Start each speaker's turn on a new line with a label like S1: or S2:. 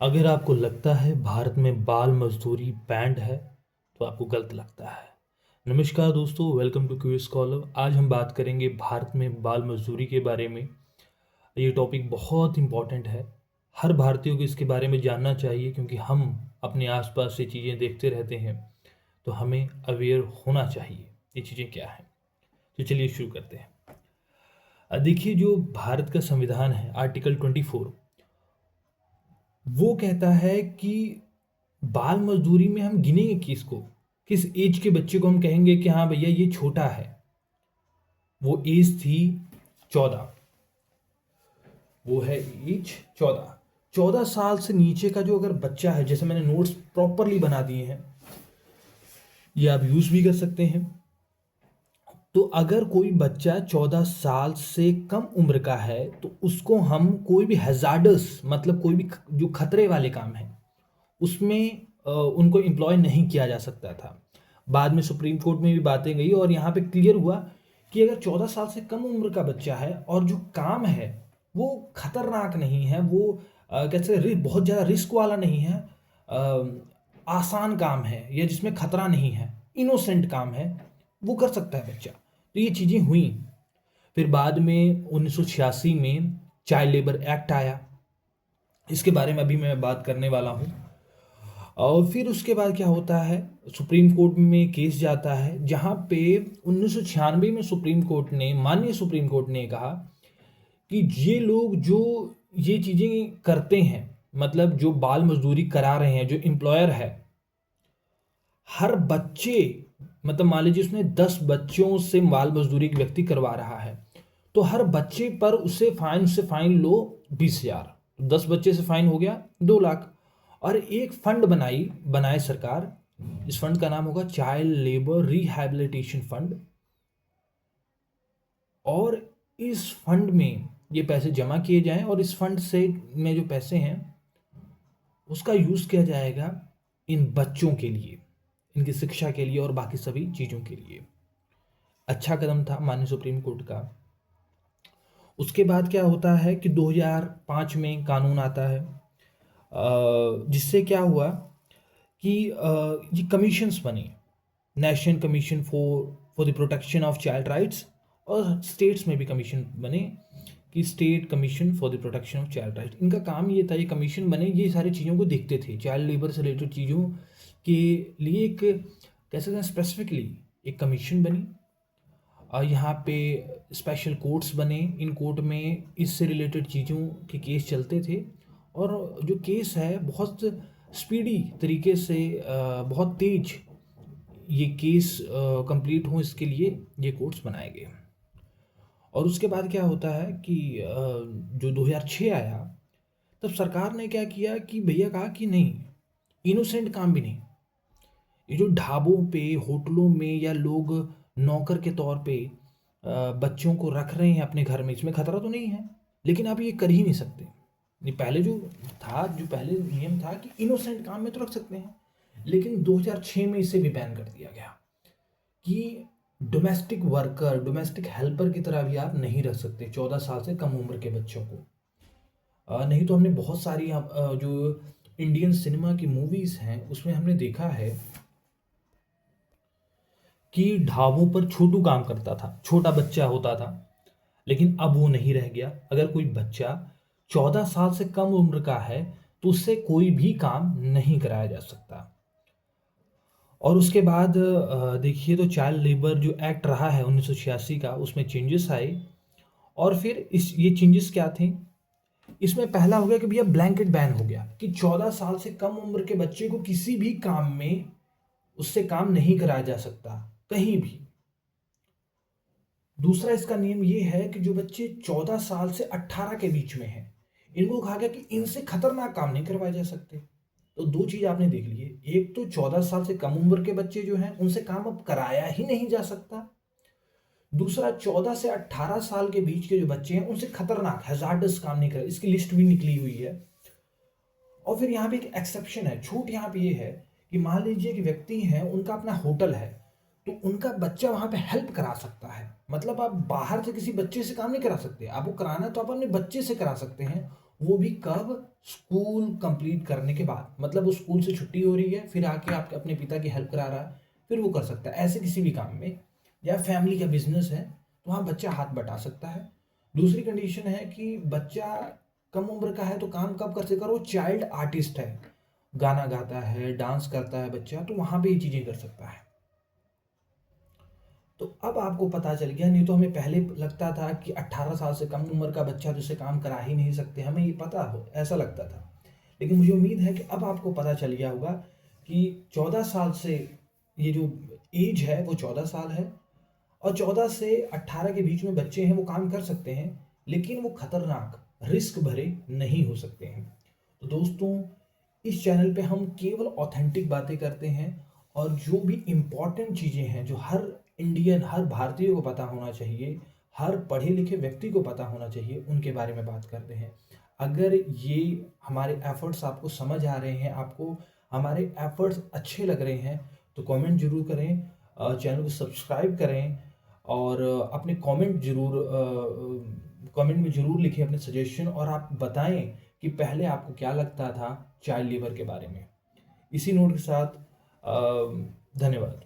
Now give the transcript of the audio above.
S1: अगर आपको लगता है भारत में बाल मजदूरी बैंड है तो आपको गलत लगता है। नमस्कार दोस्तों, वेलकम टू क्यूज स्कॉलर। आज हम बात करेंगे भारत में बाल मजदूरी के बारे में। ये टॉपिक बहुत इंपॉर्टेंट है। हर भारतीय को इसके बारे में जानना चाहिए क्योंकि हम अपने आसपास से चीज़ें देखते रहते हैं, तो हमें अवेयर होना चाहिए ये चीज़ें क्या हैं। तो चलिए शुरू करते हैं। देखिए, जो भारत का संविधान है, आर्टिकल 24, वो कहता है कि बाल मजदूरी में हम गिनेंगे किसको, किस एज के बच्चे को हम कहेंगे कि हाँ भैया ये छोटा है। वो एज थी 14। वो है एज 14। 14 साल से नीचे का जो अगर बच्चा है, जैसे मैंने नोट्स प्रॉपरली बना दिए हैं, ये आप यूज भी कर सकते हैं। तो अगर कोई बच्चा 14 साल से कम उम्र का है तो उसको हम कोई भी हैजार्डस, मतलब कोई भी जो खतरे वाले काम है उसमें उनको एम्प्लॉय नहीं किया जा सकता था। बाद में सुप्रीम कोर्ट में भी बातें गई और यहाँ पे क्लियर हुआ कि अगर 14 साल से कम उम्र का बच्चा है और जो काम है वो खतरनाक नहीं है, वो कैसे बहुत ज़्यादा रिस्क वाला नहीं है, आसान काम है या जिसमें खतरा नहीं है, इनोसेंट काम है, वो कर सकता है बच्चा। तो ये चीज़ें हुई। फिर बाद में 1986 में चाइल्ड लेबर एक्ट आया। इसके बारे में अभी मैं बात करने वाला हूँ। और फिर उसके बाद क्या होता है, सुप्रीम कोर्ट में केस जाता है जहाँ पे 1996 में माननीय सुप्रीम कोर्ट ने कहा कि ये लोग जो ये चीज़ें करते हैं, मतलब जो बाल मजदूरी करा रहे हैं, जो एम्प्लॉयर है, हर बच्चे, मतलब मान लीजिए उसने 10 बच्चों से बाल मजदूरी एक व्यक्ति करवा रहा है तो हर बच्चे पर उससे फाइन लो 20,000। 10 बच्चे से फाइन हो गया 2 लाख। और एक फंड बनाए सरकार। इस फंड का नाम होगा चाइल्ड लेबर रिहैबिलिटेशन फंड। और इस फंड में ये पैसे जमा किए जाएं और इस फंड से में जो पैसे हैं उसका यूज किया जाएगा इन बच्चों के लिए, इनकी शिक्षा के लिए और बाकी सभी चीजों के लिए। अच्छा कदम था माननीय सुप्रीम कोर्ट का। उसके बाद क्या होता है कि 2005 में कानून आता है, जिससे क्या हुआ कि ये कमीशंस बनी, national commission for the protection of child rights, और स्टेट्स में भी कमीशन बने कि state commission for the protection of child rights. इनका काम ये था, ये कमीशन बने, ये सारी चीज़ों को देखते थे, चाइल्ड लेबर से रिलेटेड चीज़ों के लिए एक, कह सकते हैं स्पेसिफिकली एक कमीशन बनी। और यहाँ पे स्पेशल कोर्ट्स बने। इन कोर्ट में इससे रिलेटेड चीज़ों के केस चलते थे और जो केस है बहुत स्पीडी तरीके से, बहुत तेज ये केस कंप्लीट हो, इसके लिए ये कोर्ट्स बनाए गए। और उसके बाद क्या होता है कि जो 2006 आया, तब सरकार ने क्या किया कि भैया कहा कि नहीं, इनोसेंट काम भी नहीं, ये जो ढाबों पे, होटलों में या लोग नौकर के तौर पे बच्चों को रख रहे हैं अपने घर में, इसमें खतरा तो नहीं है, लेकिन आप ये कर ही नहीं सकते। नहीं, पहले जो था, जो पहले नियम था कि इनोसेंट काम में तो रख सकते हैं, लेकिन 2006 में इसे भी बैन कर दिया गया कि डोमेस्टिक वर्कर, डोमेस्टिक हेल्पर की तरह भी आप नहीं रख सकते 14 साल से कम उम्र के बच्चों को। नहीं तो हमने बहुत सारी जो इंडियन सिनेमा की मूवीज हैं उसमें हमने देखा है कि ढाबों पर छोटू काम करता था, छोटा बच्चा होता था, लेकिन अब वो नहीं रह गया। अगर कोई बच्चा 14 साल से कम उम्र का है तो उससे कोई भी काम नहीं कराया जा सकता। और उसके बाद देखिए तो चाइल्ड लेबर जो एक्ट रहा है 1986 का, उसमें चेंजेस आए। और फिर इस ये चेंजेस क्या थे, इसमें पहला हो गया कि भैया ब्लैंकेट बैन हो गया कि 14 साल से कम उम्र के बच्चे को किसी भी काम में उससे काम नहीं कराया जा सकता कहीं भी। दूसरा इसका नियम ये है कि जो बच्चे 14 साल से 18 के बीच में हैं, इनको कहा गया कि इनसे खतरनाक काम नहीं करवाए जा सकते। तो दो चीज आपने देख लिए, एक तो 14 साल से कम उम्र के बच्चे जो हैं उनसे काम अब कराया ही नहीं जा सकता। दूसरा, 14 से 18 साल के बीच के जो बच्चे हैं उनसे खतरनाक हैजार्डस काम नहीं कर, इसकी लिस्ट भी निकली हुई है। और फिर यहाँ पे एक एक्सेप्शन है, छूट यहाँ पे ये है कि मान लीजिए कि व्यक्ति हैं, उनका अपना होटल है, तो उनका बच्चा वहां पे हेल्प करा सकता है। मतलब आप बाहर से किसी बच्चे से काम नहीं करा सकते, आपको कराना है तो आप अपने बच्चे से करा सकते हैं।
S2: वो भी कब? स्कूल कंप्लीट करने के बाद, मतलब वो स्कूल से छुट्टी हो रही है, फिर आके आपके अपने पिता की हेल्प करा रहा है, फिर वो कर सकता है ऐसे किसी भी काम में। या फैमिली का बिजनेस है तो वहाँ बच्चा हाथ बटा सकता है। दूसरी कंडीशन है कि बच्चा कम उम्र का है तो काम कब कर सकेगा? वो चाइल्ड आर्टिस्ट है, गाना गाता है, डांस करता है बच्चा, तो वहाँ पे ये चीज़ें कर सकता है। तो अब आपको पता चल गया, नहीं तो हमें पहले लगता था कि 18 साल से कम उम्र का बच्चा तो इसे काम करा ही नहीं सकते, हमें ये पता हो ऐसा लगता था। लेकिन मुझे उम्मीद है कि अब आपको पता चल गया होगा कि 14 साल से ये जो एज है वो 14 साल है, और 14 से 18 के बीच में बच्चे हैं वो काम कर सकते हैं, लेकिन वो खतरनाक रिस्क भरे नहीं हो सकते हैं। तो दोस्तों, इस चैनल पे हम केवल ऑथेंटिक बातें करते हैं, और जो भी इम्पॉर्टेंट चीज़ें हैं जो हर इंडियन, हर भारतीय को पता होना चाहिए, हर पढ़े लिखे व्यक्ति को पता होना चाहिए, उनके बारे में बात करते हैं। अगर ये हमारे एफर्ट्स आपको समझ आ रहे हैं, आपको हमारे एफर्ट्स अच्छे लग रहे हैं, तो कमेंट जरूर करें, चैनल को सब्सक्राइब करें, और अपने कमेंट में ज़रूर लिखें अपने सजेशन, और आप बताएं कि पहले आपको क्या लगता था चाइल्ड लेबर के बारे में। इसी नोट के साथ धन्यवाद।